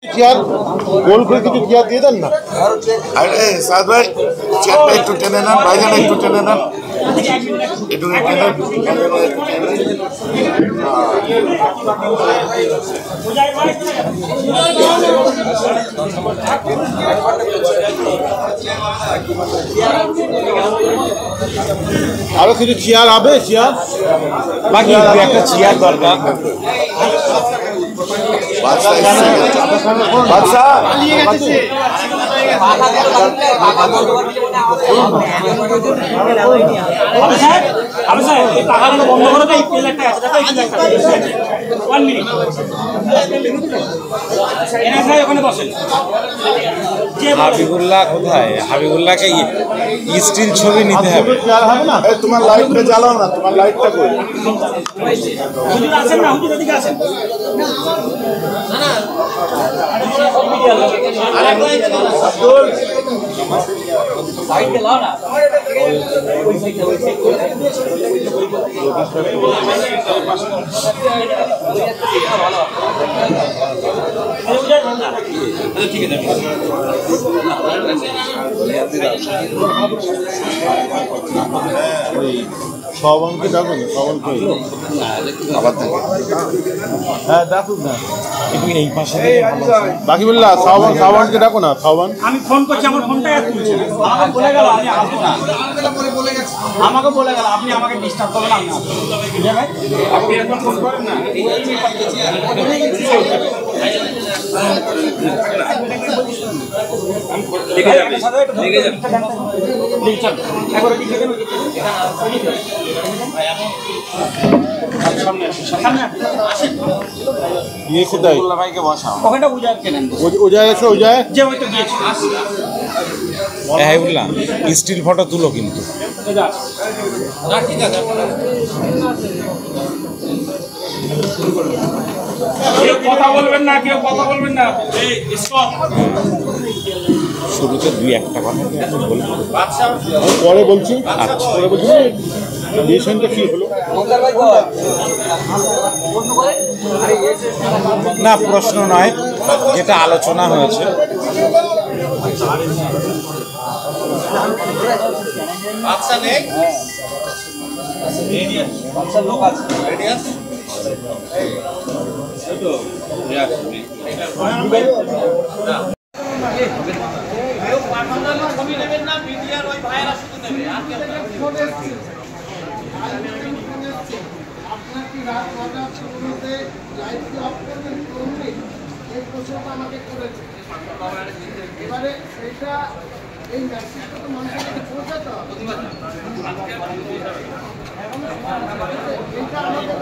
Chair গোল করে কিছু chair দিয়ে দেন না। আরে সাদ ভাই চেয়ারটা একটু টেনে নেন, ভাইজান একটু টেনে নেন, একটু টেনে আরো কিছু চেয়ার হবে, চেয়ার বাকি একটা চেয়ার দরকার। হাবিবুল্লাহ কোথায়? হাবিবুল্লাহকে স্টিল ছবি নিতে হবে। তোমার লাইটটা জ্বালাও না, তোমার লাইটটা কই? সবানকে ডাকুন, সবানকে আবার থাকে। হ্যাঁ ডাকুন না, এই পাশে বাকিবুল্লাহ সাবানকে ডাকো না। সাবান আমি ফোন করছি, আমার ফোনটা তুলছে, আমাকে বলে গেল আমি আসবো না, আমাকে বলে গেল আপনি আমাকে ডিস্টার্ব করবেন। আমি আপনি এখন ফোন করেন না, ये কোথায়? ভাইকে বসাও। ওখানটা উজার কেনেন, ওজায় এসো, ওজায় যে হয়তো গিয়েছে। হাবিবুল্লাহ স্টিল ফটো তুলো কিন্তু। ঠিক আছে, কথা বলবেন না, কেউ কথা বলবেন না। শুরুতে দুই একটা কথা বলবো, পরে বলছি। আচ্ছা পরে বলছি। রিয়েশনটা কি হলো? না প্রশ্ন নয়, যেটা আলোচনা হয়েছে। আপনার কি রাত 9টার শুরুতে লাইট অফ করবেন করবেন এই প্রশ্নটা আমাকে করেছে। এবারে এটা এই মেসেজটা তো মানুষের কাছে পৌঁছাতে হবে। এটা আমাদের